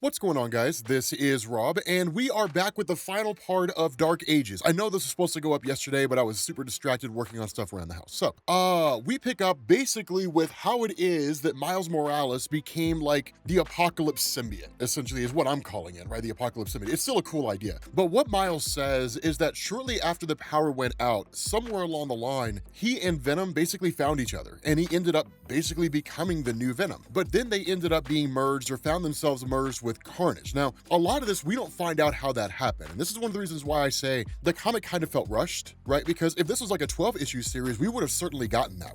What's going on, guys? This is Rob, and we are back with the final part of Dark Ages. I know this was supposed to go up yesterday, but I was super distracted working on stuff around the house. We pick up basically with how it is that Miles Morales became like the Apocalypse symbiote, essentially, is what I'm calling it, right? The Apocalypse symbiote. It's still a cool idea. But what Miles says is that shortly after the power went out, somewhere along the line, he and Venom basically found each other, and he ended up basically becoming the new Venom. But then they ended up being merged or found themselves merged with Carnage. Now, a lot of this, we don't find out how that happened. And this is one of the reasons why I say the comic kind of felt rushed, right? Because if this was like a 12-issue series, we would have certainly gotten that.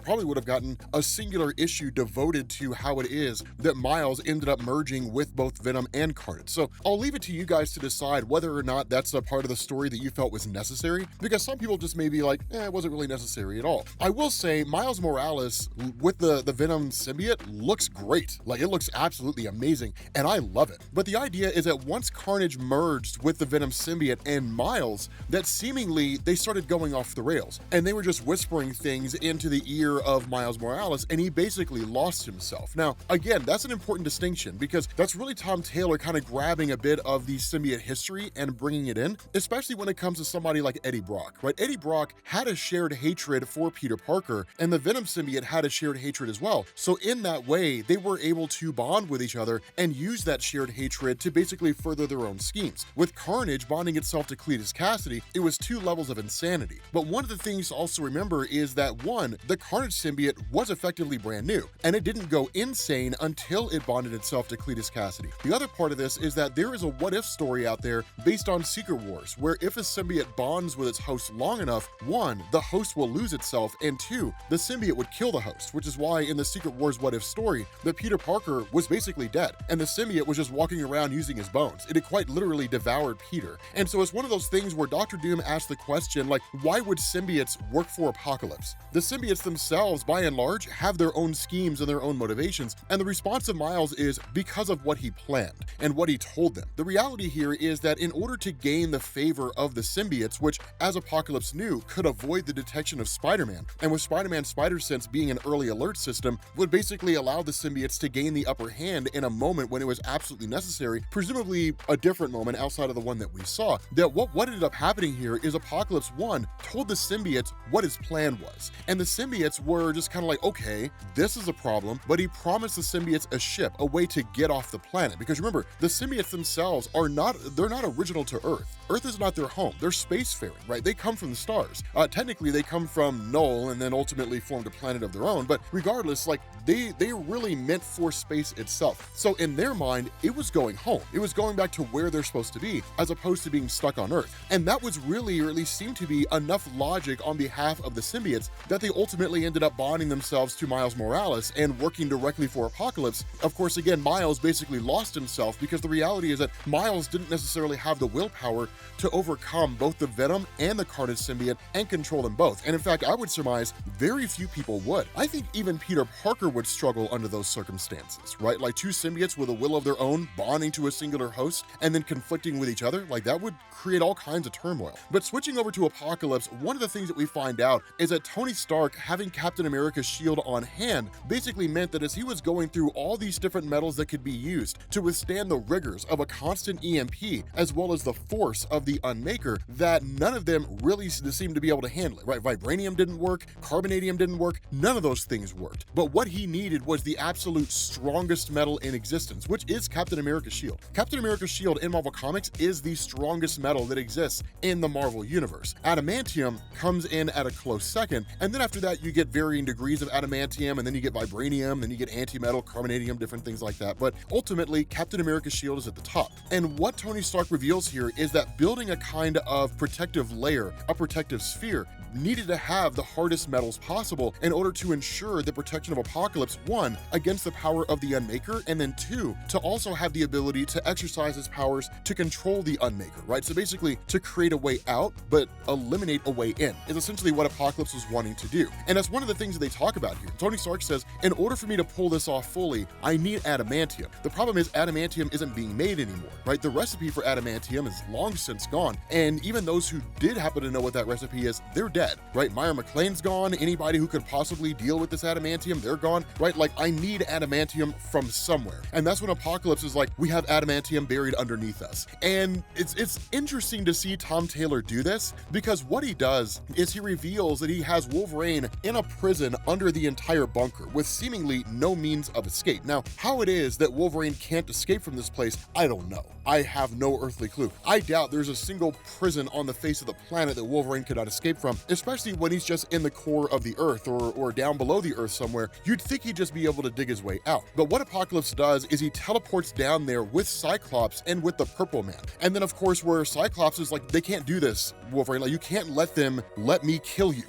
Probably would have gotten a singular issue devoted to how it is that Miles ended up merging with both Venom and Carnage. So I'll leave it to you guys to decide whether or not that's a part of the story that you felt was necessary, because some people just may be like, it wasn't really necessary at all. I will say Miles Morales with the Venom symbiote looks great. Like, it looks absolutely amazing, and I love it. But the idea is that once Carnage merged with the Venom symbiote and Miles, that seemingly they started going off the rails, and they were just whispering things into the ear of Miles Morales, and he basically lost himself. Now, again, that's an important distinction, because that's really Tom Taylor kind of grabbing a bit of the symbiote history and bringing it in, especially when it comes to somebody like Eddie Brock, right? Eddie Brock had a shared hatred for Peter Parker, and the Venom symbiote had a shared hatred as well. So in that way, they were able to bond with each other and use that shared hatred to basically further their own schemes. With Carnage bonding itself to Cletus Cassidy, it was two levels of insanity. But one of the things to also remember is that one, the Carnage symbiote was effectively brand new, and it didn't go insane until it bonded itself to Cletus Cassidy. The other part of this is that there is a what-if story out there based on Secret Wars, where if a symbiote bonds with its host long enough, one, the host will lose itself, and two, the symbiote would kill the host, which is why in the Secret Wars what-if story, that Peter Parker was basically dead, and the symbiote was just walking around using his bones. It had quite literally devoured Peter. And so it's one of those things where Dr. Doom asked the question, like, why would symbiotes work for Apocalypse? The symbiotes themselves, by and large, have their own schemes and their own motivations, and the response of Miles is because of what he planned and what he told them. The reality here is that in order to gain the favor of the symbiotes, which, as Apocalypse knew, could avoid the detection of Spider-Man, and with Spider-Man's spider sense being an early alert system, would basically allow the symbiotes to gain the upper hand in a moment when it was absolutely necessary, presumably a different moment outside of the one that we saw. That what ended up happening here is Apocalypse 1 told the symbiotes what his plan was, and the symbiotes were just kind of like, okay, this is a problem, but he promised the symbiotes a ship, a way to get off the planet. Because remember, the symbiotes themselves they're not original to Earth. Earth is not their home. They're spacefaring, right? They come from the stars. Technically, they come from Null and then ultimately formed a planet of their own, but regardless, like, they really meant for space itself. So in their mind, it was going home. It was going back to where they're supposed to be, as opposed to being stuck on Earth. And that was really, or at least seemed to be, enough logic on behalf of the symbiotes that they ultimately ended up bonding themselves to Miles Morales and working directly for Apocalypse. Of course, again, Miles basically lost himself, because the reality is that Miles didn't necessarily have the willpower to overcome both the Venom and the Carnage symbiote and control them both. And in fact, I would surmise very few people would. I think even Peter Parker would struggle under those circumstances, right? Like, two symbiotes with a will of their own bonding to a singular host and then conflicting with each other, like, that would create all kinds of turmoil. But switching over to Apocalypse, one of the things that we find out is that Tony Stark having Captain America's shield on hand basically meant that as he was going through all these different metals that could be used to withstand the rigors of a constant EMP, as well as the force of the Unmaker, that none of them really seemed to be able to handle it, right? Vibranium didn't work, carbonadium didn't work, none of those things worked. But what he needed was the absolute strongest metal in existence, which is Captain America's shield. Captain America's shield in Marvel Comics is the strongest metal that exists in the Marvel Universe. Adamantium comes in at a close second, and then after that you get varying degrees of adamantium, and then you get vibranium, then you get antimetal, carbonadium, different things like that. But ultimately, Captain America's shield is at the top. And what Tony Stark reveals here is that building a kind of protective layer, a protective sphere, needed to have the hardest metals possible in order to ensure the protection of Apocalypse, one, against the power of the Unmaker, and then two, to also have the ability to exercise his powers to control the Unmaker, right? So basically, to create a way out, but eliminate a way in, is essentially what Apocalypse was wanting to do. And that's one of the things that they talk about here. Tony Stark says, in order for me to pull this off fully, I need adamantium. The problem is adamantium isn't being made anymore, right? The recipe for adamantium is long since gone, and even those who did happen to know what that recipe is, they're dead, right? Meyer McLean's gone. Anybody who could possibly deal with this adamantium, they're gone, right? Like, I need adamantium from somewhere. And that's when Apocalypse is like, we have adamantium buried underneath us. And it's interesting to see Tom Taylor do this, because what he does is he reveals that he has Wolverine in a prison under the entire bunker with seemingly no means of escape. Now, how it is that Wolverine can't escape from this place, I don't know. I have no earthly clue. I doubt there's a single prison on the face of the planet that Wolverine could not escape from, especially when he's just in the core of the earth or down below the earth somewhere. You'd think he'd just be able to dig his way out. But what Apocalypse does is he teleports down there with Cyclops and with the Purple Man. And then of course, where Cyclops is like, they can't do this, Wolverine. Like, you can't let me kill you.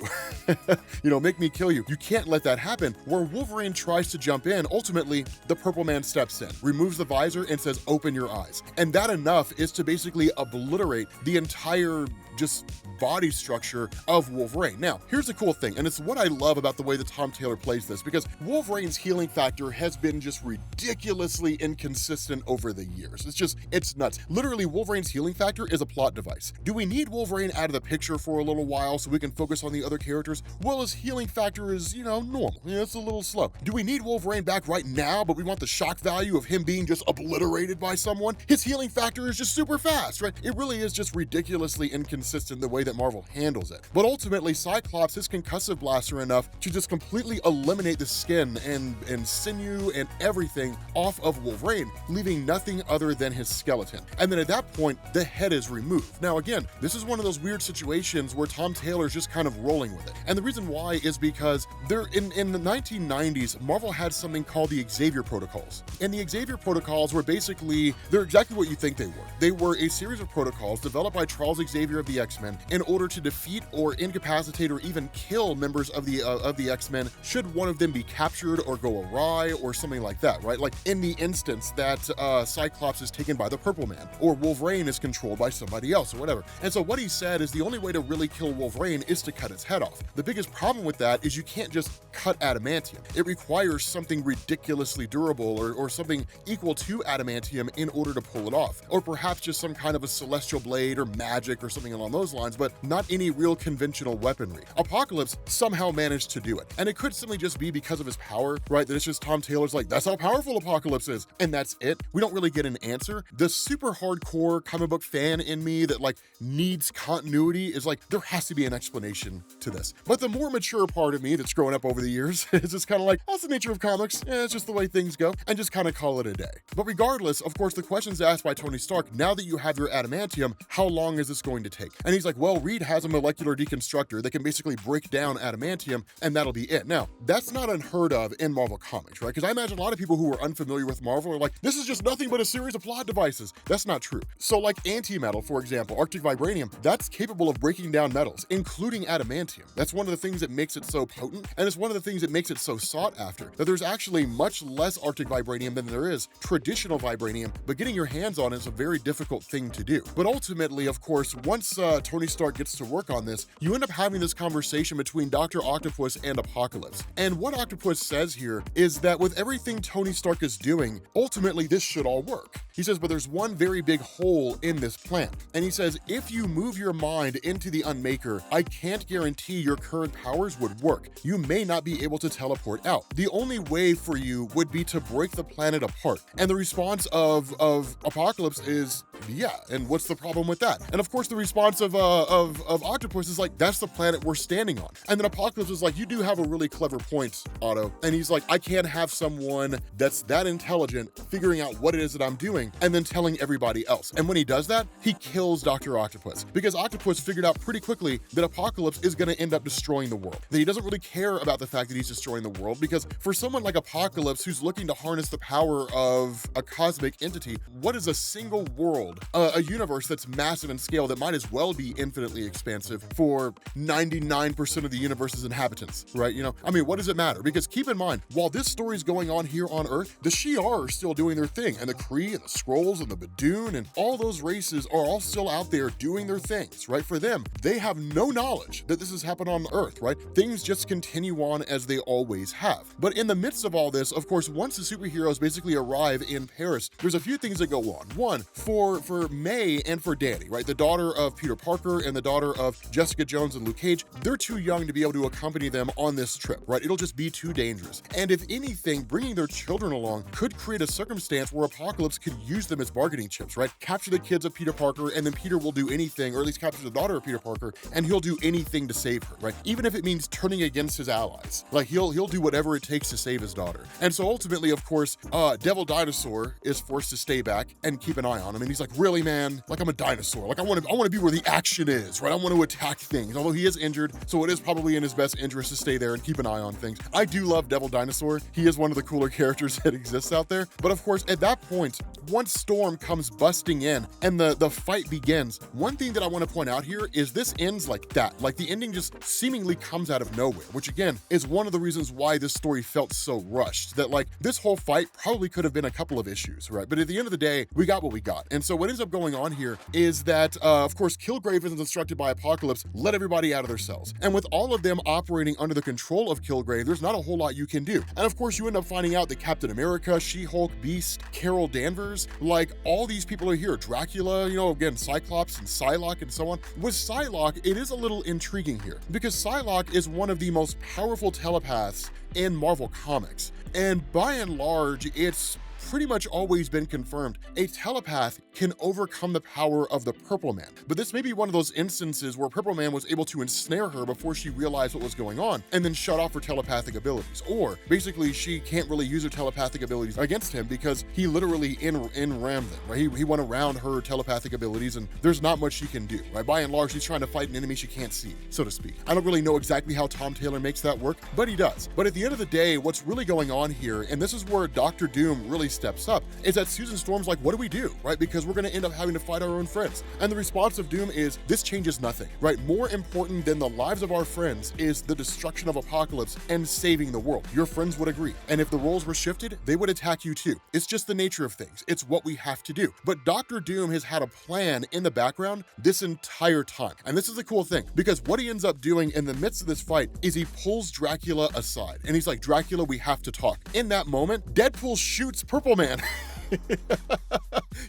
Make me kill you. You can't let that happen. Where Wolverine tries to jump in, ultimately, the Purple Man steps in, removes the visor and says, open your eyes. And that enough is to basically obliterate the entire just body structure of Wolverine. Now, here's the cool thing, and it's what I love about the way that Tom Taylor plays this, because Wolverine's healing factor has been just ridiculously inconsistent over the years. It's nuts. Literally, Wolverine's healing factor is a plot device. Do we need Wolverine out of the picture for a little while so we can focus on the other characters? Well, his healing factor is, normal. It's a little slow. Do we need Wolverine back right now, but we want the shock value of him being just obliterated by someone? His healing factor is just super fast, right? It really is just ridiculously inconsistent the way that Marvel handles it. But ultimately, Cyclops is concussive blaster enough to just completely eliminate the skin and sinew and everything off of Wolverine, leaving nothing other than his skeleton. And then at that point, the head is removed. Now again, this is one of those weird situations where Tom Taylor's just kind of rolling with it. And the reason why is because in the 1990s, Marvel had something called the Xavier Protocols. And the Xavier Protocols were basically, they're exactly what you think they were. They were a series of protocols developed by Charles Xavier of the X-Men in order to defeat or incapacitate or even kill members of the X-Men should one of them be captured or go awry or something like that, right? Like in the instance that Cyclops is taken by the Purple Man, or Wolverine is controlled by somebody else or whatever. And so what he said is the only way to really kill Wolverine is to cut his head off. The biggest problem with that is you can't just cut adamantium. It requires something ridiculously durable or something equal to adamantium in order to pull it off. Or perhaps just some kind of a celestial blade or magic or something along those lines, but not any real conventional weaponry. Apocalypse somehow managed to do it. And it could simply just be because of his power, right? That it's just Tom Taylor's like, that's how powerful Apocalypse is. And that's it. We don't really get an answer. The super hardcore comic book fan in me that like needs continuity is like, there has to be an explanation to this. But the more mature part of me that's grown up over the years is just kind of like, that's the nature of comics. It's just the way things go, and just kind of call it a day. But regardless, of course, the question's asked by Tony Stark, now that you have your adamantium, how long is this going to take? And he's like, well, Reed has a molecular deconstructor that can basically break down adamantium, and that'll be it. Now, that's not unheard of in Marvel Comics, right? Because I imagine a lot of people who are unfamiliar with Marvel are like, this is just nothing but a series of plot devices. That's not true. So like antimetal, for example, Arctic Vibranium, that's capable of breaking down metals, including adamantium. That's one of the things that makes it so potent, and it's one of the things that makes it so sought after, that there's actually much less Arctic Vibranium than there is traditional vibranium, but getting your hands on it is a very difficult thing to do. But ultimately, of course, once Tony Stark gets to work on this, you end up having this conversation between Dr. Octopus and Apocalypse. And what Octopus says here is that with everything Tony Stark is doing, ultimately this should all work. He says, but there's one very big hole in this plan. And he says, if you move your mind into the Unmaker, I can't guarantee your current powers would work. You may not be able to teleport out. The only way for you would be to break the planet apart. And the response of Apocalypse is, yeah, and what's the problem with that? And of course, the response of Octopus is like, that's the planet we're standing on. And then Apocalypse is like, you do have a really clever point, Otto. And he's like, I can't have someone that's that intelligent figuring out what it is that I'm doing and then telling everybody else. And when he does that, he kills Dr. Octopus, because Octopus figured out pretty quickly that Apocalypse is going to end up destroying the world. That he doesn't really care about the fact that he's destroying the world, because for someone like Apocalypse who's looking to harness the power of a cosmic entity, what is a single world, a universe that's massive in scale that might as well be infinitely expansive for 99% of the universe's inhabitants, right? I mean, what does it matter? Because keep in mind, while this story's going on here on Earth, the Shi'ar are still doing their thing, and the Kree and the Skrulls and the Badoon and all those races are all still out there doing their things, right? For them, they have no knowledge that this has happened on Earth, right? Things just continue on as they always have. But in the midst of all this, of course, once the superheroes basically arrive in Paris, there's a few things that go on. One, for for May and for Danny, right? The daughter of Peter Parker and the daughter of Jessica Jones and Luke Cage, they're too young to be able to accompany them on this trip, right? It'll just be too dangerous. And if anything, bringing their children along could create a circumstance where Apocalypse could use them as bargaining chips, right? Capture the kids of Peter Parker, and then Peter will do anything, or at least capture the daughter of Peter Parker, and he'll do anything to save her, right? Even if it means turning against his allies. Like, he'll do whatever it takes to save his daughter. And so ultimately, of course, Devil Dinosaur is forced to stay back and keep an eye on him. And he's like, really, man? Like, I'm a dinosaur. Like, I want to be where the action is, right? I want to attack things. Although he is injured, so it is probably in his best interest to stay there and keep an eye on things. I do love Devil Dinosaur. He is one of the cooler characters that exists out there. But of course, at that point, once Storm comes busting in and the fight begins, one thing that I want to point out here is this ends like that. Like, the ending just seemingly comes out of nowhere, which again is one of the reasons why this story felt so rushed. That like this whole fight probably could have been a couple of issues, right? But at the end of the day, we got what we got. And so what ends up going on here is that, of course, Kilgrave is instructed by Apocalypse, let everybody out of their cells. And with all of them operating under the control of Kilgrave, there's not a whole lot you can do. And of course, you end up finding out that Captain America, She-Hulk, Beast, Carol Danvers, like all these people are here. Dracula, you know, again, Cyclops and Psylocke and so on. With Psylocke, it is a little intriguing here because Psylocke is one of the most powerful telepaths in Marvel Comics. And by and large, it's pretty much always been confirmed a telepath can overcome the power of the Purple Man. But this may be one of those instances where Purple Man was able to ensnare her before she realized what was going on and then shut off her telepathic abilities. Or basically she can't really use her telepathic abilities against him because he literally in-rammed them, right? He went around her telepathic abilities and there's not much she can do, right? By and large, she's trying to fight an enemy she can't see, so to speak. I don't really know exactly how Tom Taylor makes that work, but he does. But at the end of the day, what's really going on here, and this is where Dr. Doom really steps up, is that Susan Storm's like, what do we do, right? Because we're going to end up having to fight our own friends. And the response of Doom is, this changes nothing, right? More important than the lives of our friends is the destruction of Apocalypse and saving the world. Your friends would agree. And if the roles were shifted, they would attack you too. It's just the nature of things. It's what we have to do. But Dr. Doom has had a plan in the background this entire time. And this is the cool thing, because what he ends up doing in the midst of this fight is he pulls Dracula aside. And he's like, Dracula, we have to talk. In that moment, Deadpool shoots Purple Man.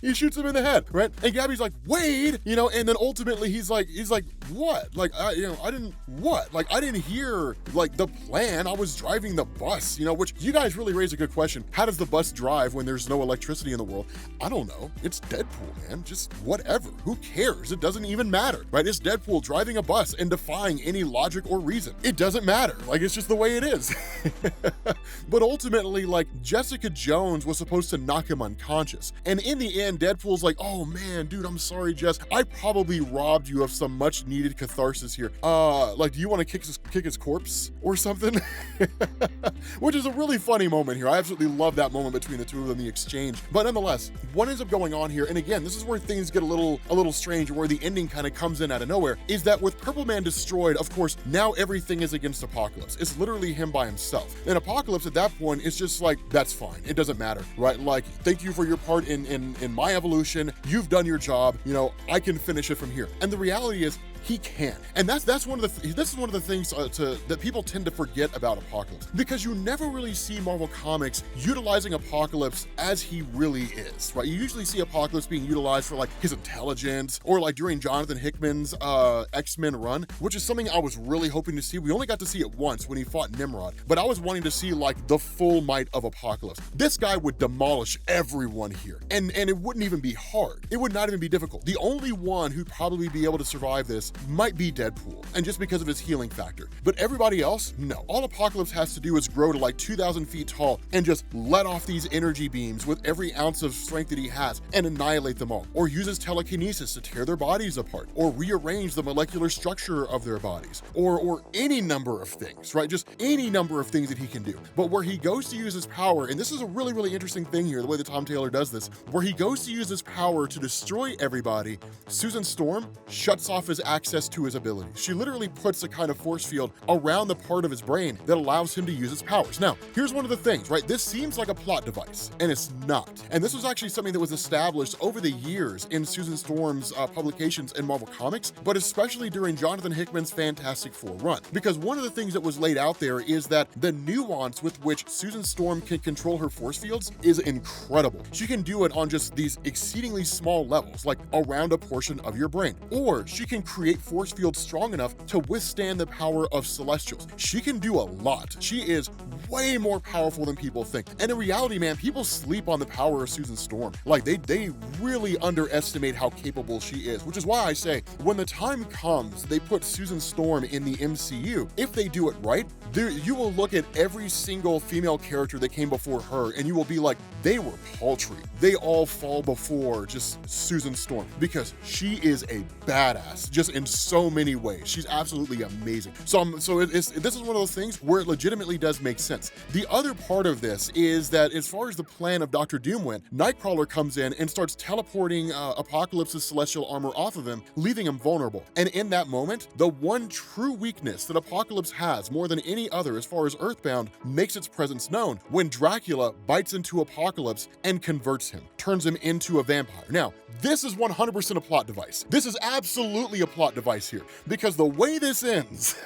He shoots him in the head, right? And Gabby's like, Wade, you know, and then ultimately he's like, what? Like, I didn't hear like the plan. I was driving the bus, you know, which you guys really raise a good question. How does the bus drive when there's no electricity in the world? I don't know. It's Deadpool, man. Just whatever. Who cares? It doesn't even matter, right? It's Deadpool driving a bus and defying any logic or reason. It doesn't matter. Like, it's just the way it is. But ultimately, like, Jessica Jones was supposed to knock him unconscious. And in the end, Deadpool's like, oh man, dude, I'm sorry, Jess. I probably robbed you of some much needed catharsis here. Like, do you want to kick his corpse or something? Which is a really funny moment here. I absolutely love that moment between the two of them, the exchange. But nonetheless, what ends up going on here, and again, this is where things get a little strange, where the ending kind of comes in out of nowhere, is that with Purple Man destroyed, of course, now everything is against Apocalypse. It's literally him by himself. And Apocalypse at that point is just like, that's fine. It doesn't matter, right? Like, thank you for your part in my evolution. You've done your job. You know, I can finish it from here. And the reality is, he can. And this is one of the things that people tend to forget about Apocalypse, because you never really see Marvel Comics utilizing Apocalypse as he really is, right? You usually see Apocalypse being utilized for like his intelligence, or like during Jonathan Hickman's X-Men run, which is something I was really hoping to see. We only got to see it once when he fought Nimrod, but I was wanting to see like the full might of Apocalypse. This guy would demolish everyone here, and it wouldn't even be hard. It would not even be difficult. The only one who'd probably be able to survive this might be Deadpool, and just because of his healing factor. But everybody else, no. All Apocalypse has to do is grow to like 2,000 feet tall and just let off these energy beams with every ounce of strength that he has and annihilate them all. Or uses telekinesis to tear their bodies apart, or rearrange the molecular structure of their bodies, or any number of things, right? Just any number of things that he can do. But where he goes to use his power, and this is a really, really interesting thing here, the way that Tom Taylor does this, where he goes to use his power to destroy everybody, Susan Storm shuts off his access to his abilities. She literally puts a kind of force field around the part of his brain that allows him to use his powers. Now, here's one of the things, right? This seems like a plot device, and it's not. And this was actually something that was established over the years in Susan Storm's publications in Marvel Comics, but especially during Jonathan Hickman's Fantastic Four run. Because one of the things that was laid out there is that the nuance with which Susan Storm can control her force fields is incredible. She can do it on just these exceedingly small levels, like around a portion of your brain. Or she can create force fields strong enough to withstand the power of Celestials. She can do a lot. She is way more powerful than people think. And in reality, man, people sleep on the power of Susan Storm. Like they really underestimate how capable she is, which is why I say when the time comes, they put Susan Storm in the MCU. If they do it right, you will look at every single female character that came before her and you will be like, they were paltry. They all fall before just Susan Storm because she is a badass just in so many ways. She's absolutely amazing. This is one of those things where it legitimately does make sense. The other part of this is that as far as the plan of Dr. Doom went, Nightcrawler comes in and starts teleporting Apocalypse's celestial armor off of him, leaving him vulnerable. And in that moment, the one true weakness that Apocalypse has more than any other as far as Earthbound makes its presence known when Dracula bites into Apocalypse and converts him, turns him into a vampire. Now, this is 100% a plot device. This is absolutely a plot device here because the way this ends,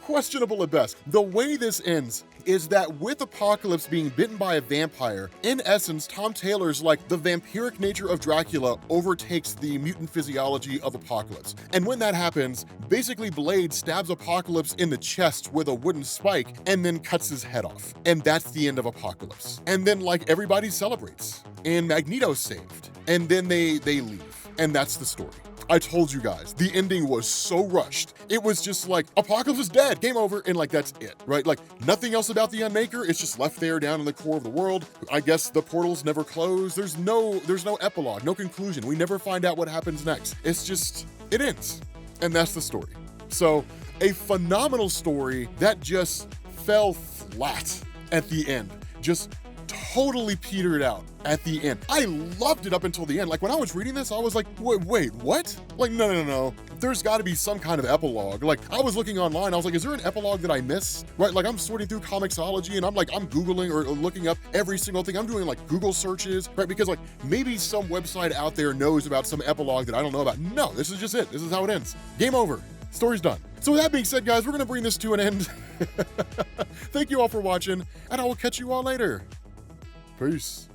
questionable at best, the way this ends is that with Apocalypse being bitten by a vampire, in essence, Tom Taylor's like the vampiric nature of Dracula overtakes the mutant physiology of Apocalypse. And when that happens, basically Blade stabs Apocalypse in the chest with a wooden spike and then cuts his head off. And that's the end of Apocalypse. And then like everybody celebrates and Magneto's saved. And then they leave. And that's the story. I told you guys, the ending was so rushed. It was just like, Apocalypse is dead, game over, and like, that's it, right? Like, nothing else about the Unmaker, it's just left there down in the core of the world. I guess the portals never close. There's no epilogue, no conclusion. We never find out what happens next. It's just, it ends. And that's the story. So, a phenomenal story that just fell flat at the end. Just totally petered out at the end. I loved it up until the end. Like when I was reading this, I was like, wait, what? Like, no. There's gotta be some kind of epilogue. Like I was looking online, I was like, is there an epilogue that I missed? Right, like I'm sorting through Comixology and I'm Googling or looking up every single thing. I'm doing like Google searches, right? Because like maybe some website out there knows about some epilogue that I don't know about. No, this is just it. This is how it ends. Game over. Story's done. So with that being said, guys, we're gonna bring this to an end. Thank you all for watching, and I will catch you all later. Peace.